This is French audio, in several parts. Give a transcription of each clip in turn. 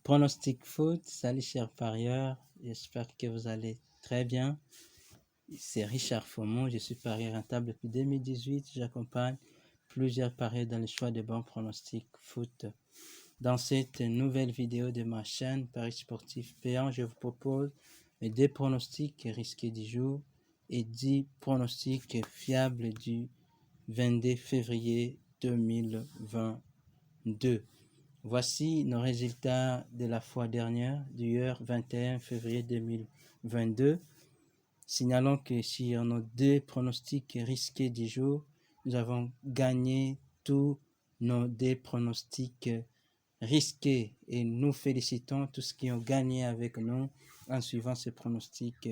Pronostic Foot. Salut chers parieurs, j'espère que vous allez très bien. C'est Richard Fomont, je suis parieur rentable depuis 2018. J'accompagne plusieurs parieurs dans le choix de bons pronostics foot. Dans cette nouvelle vidéo de ma chaîne Paris Sportif Payant, je vous propose mes 2 pronostics risqués du jour et 10 pronostics fiables du 22 février 2022. Voici nos résultats de la fois dernière, du 21 février 2022. Signalons que sur nos 2 pronostics risqués du jour, nous avons gagné tous nos 2 pronostics risqués et nous félicitons tous ceux qui ont gagné avec nous en suivant ces pronostics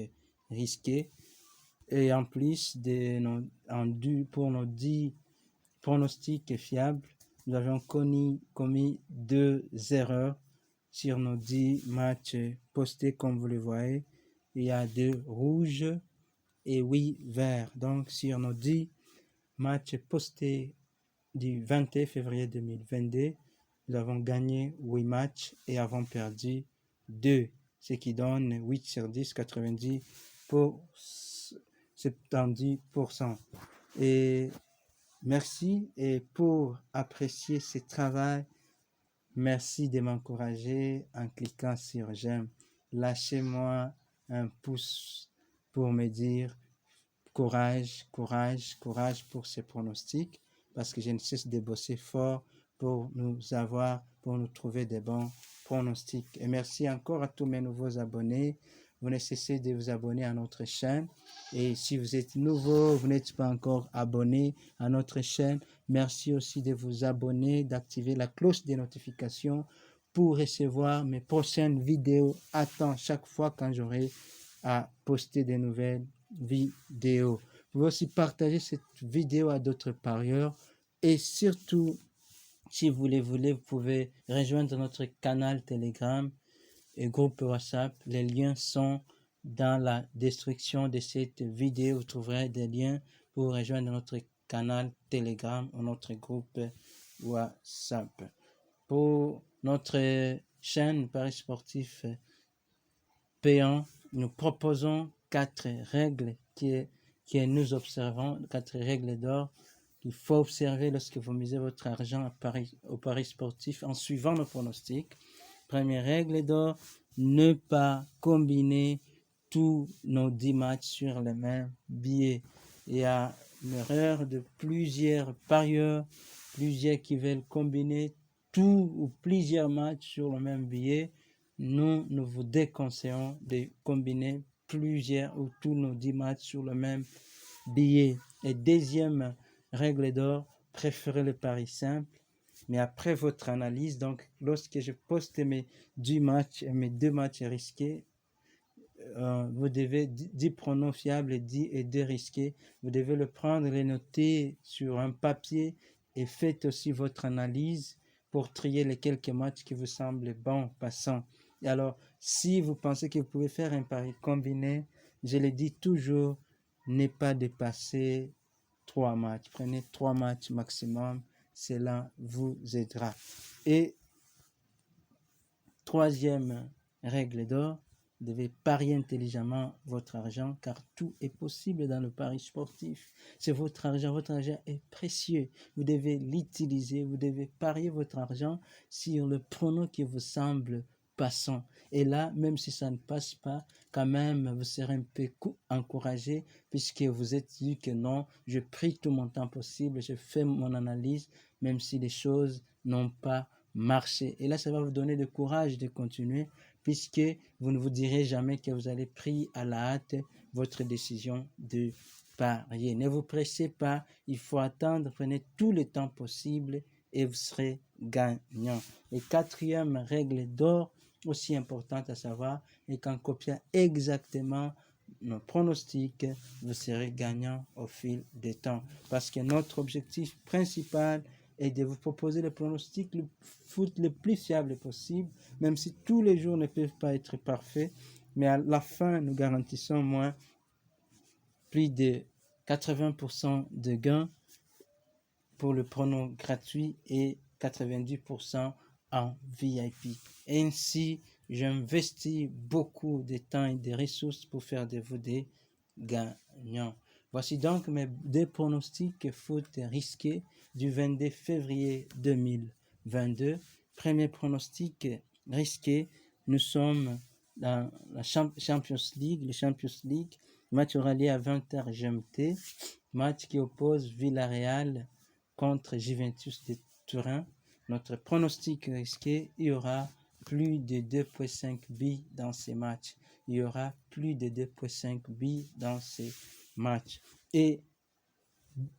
risqués. Et en plus, pour nos 10 pronostics fiables, nous avons commis 2 erreurs sur nos 10 matchs postés comme vous le voyez. Il y a 2 rouges et 8 verts. Donc sur nos 10 matchs postés du 21 février 2022, nous avons gagné 8 matchs et avons perdu 2, ce qui donne 8 sur 10, 70%. Et merci, et pour apprécier ce travail, merci de m'encourager en cliquant sur j'aime. Lâchez-moi un pouce pour me dire courage, courage, courage pour ces pronostics, parce que je ne cesse de bosser fort pour nous trouver des bons pronostics. Et merci encore à tous mes nouveaux abonnés. Vous ne cessez de vous abonner à notre chaîne. Et si vous êtes nouveau, vous n'êtes pas encore abonné à notre chaîne, merci aussi de vous abonner, d'activer la cloche des notifications pour recevoir mes prochaines vidéos à temps chaque fois quand j'aurai à poster de nouvelles vidéos. Vous pouvez aussi partager cette vidéo à d'autres parieurs et surtout, si vous le voulez, vous pouvez rejoindre notre canal Telegram et groupe WhatsApp. Les liens sont dans la description de cette vidéo. Vous trouverez des liens pour rejoindre notre canal Telegram ou notre groupe WhatsApp. Pour notre chaîne Paris Sportif Payant, nous proposons 4 règles que nous observons, 4 règles d'or qu'il faut observer lorsque vous misez votre argent au Paris Sportif en suivant nos pronostics. Première règle d'or, ne pas combiner tous nos 10 matchs sur le même billet. Il y a l'erreur de plusieurs parieurs, plusieurs qui veulent combiner tout ou plusieurs matchs sur le même billet. Nous vous déconseillons de combiner plusieurs ou tous nos 10 matchs sur le même billet. Et deuxième règle d'or, préférez le pari simple. Mais après votre analyse, donc lorsque je poste mes 10 matchs et mes 2 matchs risqués, vous devez 10 pronos fiables et 2 risqués. Vous devez le prendre, les noter sur un papier et faites aussi votre analyse pour trier les quelques matchs qui vous semblent bons, passants. Et alors, si vous pensez que vous pouvez faire un pari combiné, je le dis toujours, ne pas dépasser 3 matchs. Prenez 3 matchs maximum, cela vous aidera. Et troisième règle d'or, vous devez parier intelligemment votre argent car tout est possible dans le pari sportif. C'est votre argent est précieux. Vous devez l'utiliser, vous devez parier votre argent sur le pronom qui vous semble passant. Et là, même si ça ne passe pas, quand même, vous serez un peu encouragé puisque vous êtes dit que non, je prie tout mon temps possible, je fais mon analyse, même si les choses n'ont pas marché. Et là, ça va vous donner le courage de continuer puisque vous ne vous direz jamais que vous allez pris à la hâte votre décision de parier. Ne vous pressez pas, il faut attendre, prenez tout le temps possible et vous serez gagnant. Et quatrième règle d'or, aussi importante à savoir, est qu'en copiant exactement nos pronostics, vous serez gagnant au fil des temps. Parce que notre objectif principal est de vous proposer le pronostic le foot le plus fiable possible, même si tous les jours ne peuvent pas être parfaits, mais à la fin, nous garantissons moins plus de 80% de gains pour le pronom gratuit et 90% en VIP. Ainsi, j'investis beaucoup de temps et de ressources pour faire de vous des gagnants. Voici donc mes deux pronostics foot risqués du 22 février 2022. Premier pronostic risqué, nous sommes dans la Champions League, le Champions League, match aura lieu à 20h GMT, match qui oppose Villarreal contre Juventus de Turin. Notre pronostic risqué, il y aura plus de 2,5 billes dans ces matchs. Il y aura plus de 2,5 billes dans ces matchs. Et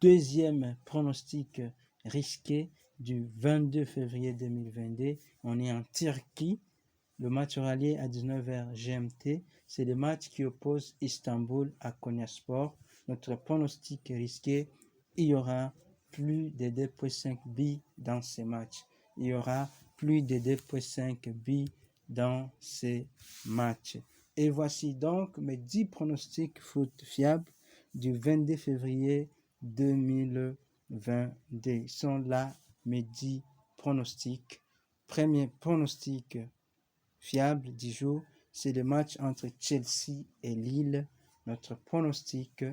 deuxième pronostic risqué du 22 février 2022, on est en Turquie. Le match aura lieu à 19h GMT. C'est le match qui oppose Istanbul à Konyaspor. Notre pronostic risqué, il y aura plus de 2,5 billes dans ces matchs. Il y aura plus de 2,5 billes dans ces matchs. Et voici donc mes 10 pronostics foot fiables du 22 février 2022. Ils sont là mes 10 pronostics. Premier pronostic fiable du jour, c'est le match entre Chelsea et Lille. Notre pronostic,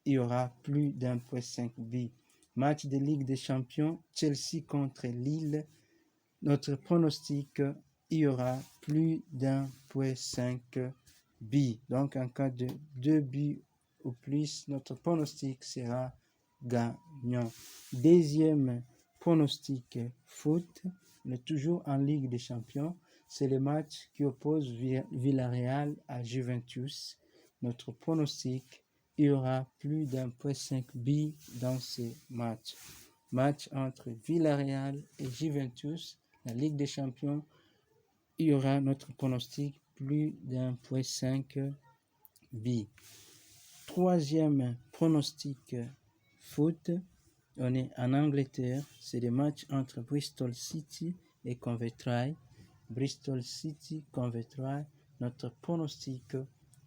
il y aura plus d'1,5 billes. Match de Ligue des Champions, Chelsea contre Lille. Notre pronostic, il y aura plus d'1,5 billes. Donc, en cas de 2 billes ou plus, notre pronostic sera gagnant. Deuxième pronostic foot, on est toujours en Ligue des Champions. C'est le match qui oppose Villarreal à Juventus. Notre pronostic, il y aura plus d'1,5 billes dans ces matchs. Match entre Villarreal et Juventus, la Ligue des Champions, il y aura notre pronostic plus d'1,5 billes. Troisième pronostic foot, on est en Angleterre, c'est le match entre Bristol City et Coventry. Bristol City, Coventry, notre pronostic,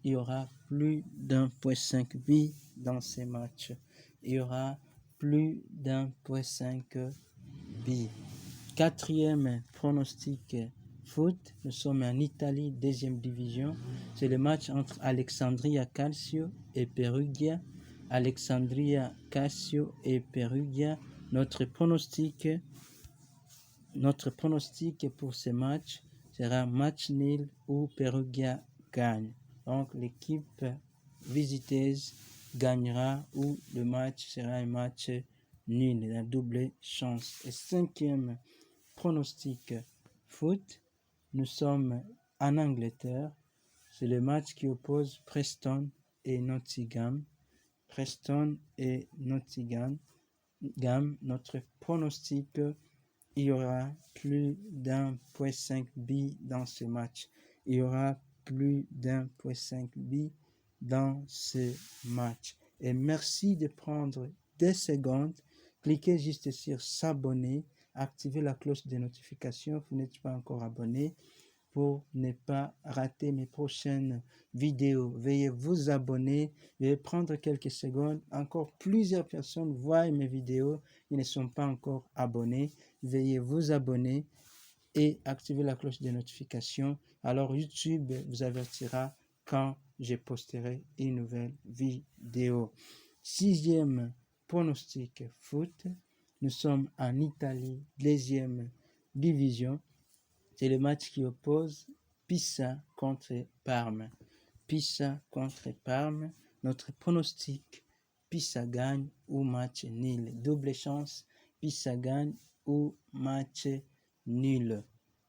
il y aura plus d'1,5 billes dans ces matchs. Il y aura plus d'1,5 billes. Quatrième pronostic foot, nous sommes en Italie, deuxième division. C'est le match entre Alexandria Calcio et Perugia. Alexandria Calcio et Perugia. Notre pronostic pour ce match sera match nul ou Perugia gagne. Donc l'équipe visiteuse gagnera ou le match sera un match nul, la double chance. Et cinquième pronostic foot, nous sommes en Angleterre. C'est le match qui oppose Preston et Nottingham. Preston et Nottingham. Notre pronostic, il y aura plus d'1,5 billes dans ce match. Il y aura plus d'1,5 billes dans ce match. Et merci de prendre des secondes. Cliquez juste sur s'abonner, activez la cloche de notification si vous n'êtes pas encore abonné pour ne pas rater mes prochaines vidéos. Veuillez vous abonner, veuillez prendre quelques secondes. Encore plusieurs personnes voient mes vidéos, ils ne sont pas encore abonnés. Veuillez vous abonner et activer la cloche de notification. Alors YouTube vous avertira quand je posterai une nouvelle vidéo. Sixième pronostic foot, nous sommes en Italie, deuxième division. C'est le match qui oppose Pisa contre Parme. Pisa contre Parme. Notre pronostic, Pisa gagne ou match nul. Double chance, Pisa gagne ou match nul.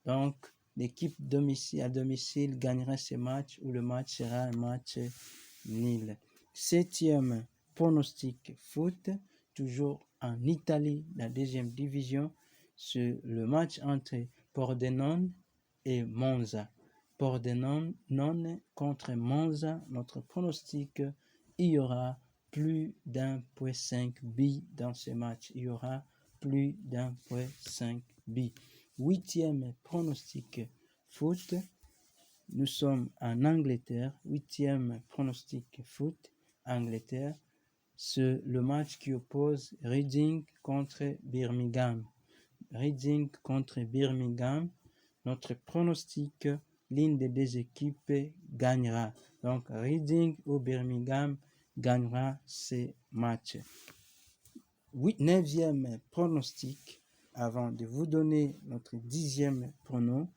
Donc, l'équipe à domicile gagnera ce match ou le match sera un match nul. Septième pronostic foot, toujours en Italie, la deuxième division. C'est le match entre Pordenone et Monza. Pordenone contre Monza. Notre pronostic, il y aura plus d'1,5 billes dans ce match. Il y aura plus d'1,5 billes. Huitième pronostic foot. Nous sommes en Angleterre. Huitième pronostic foot. Angleterre. C'est le match qui oppose Reading contre Birmingham. Reading contre Birmingham. Notre pronostic, l'une des deux équipes gagnera. Donc, Reading ou Birmingham gagnera ces matchs. 9e pronostic, avant de vous donner notre 10e prono.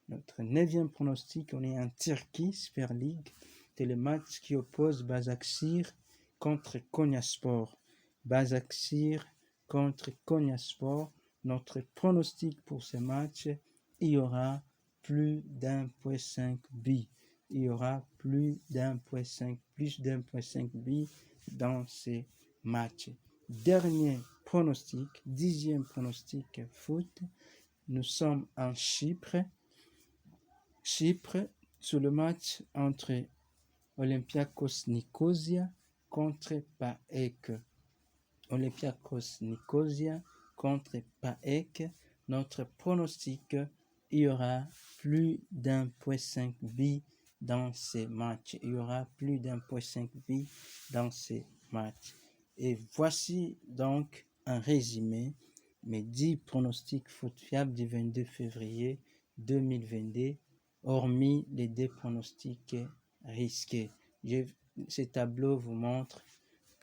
Notre 9e pronostic, on est en Turquie, Super League. C'est le match qui oppose Başakşehir contre Konyaspor. Başakşehir contre Konyaspor. Notre pronostic pour ce match, il y aura plus d'1.5 but. Il y aura plus d'1.5 but dans ces matchs. Dernier pronostic, 10e pronostic foot. Nous sommes en Chypre. Chypre, sur le match entre Olympiakos Nicosia contre PAEK. Olympiakos Nicosia contre PAEK. Notre pronostic, il y aura plus d'1.5 but dans ces matchs. Il y aura plus d'1.5 but dans ces matchs. Et voici donc un résumé, mes 10 pronostics foot fiables du 22 février 2022, hormis les 2 pronostics risqués. Ce tableau vous montre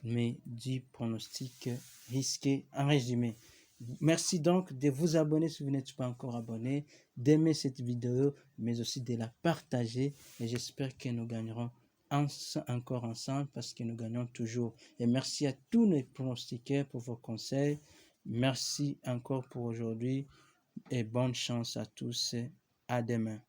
mes 10 pronostics risqués en résumé. Merci donc de vous abonner si vous n'êtes pas encore abonné, d'aimer cette vidéo, mais aussi de la partager. Et j'espère que nous gagnerons encore ensemble parce que nous gagnons toujours. Et merci à tous les pronostiqueurs pour vos conseils. Merci encore pour aujourd'hui et bonne chance à tous. À demain.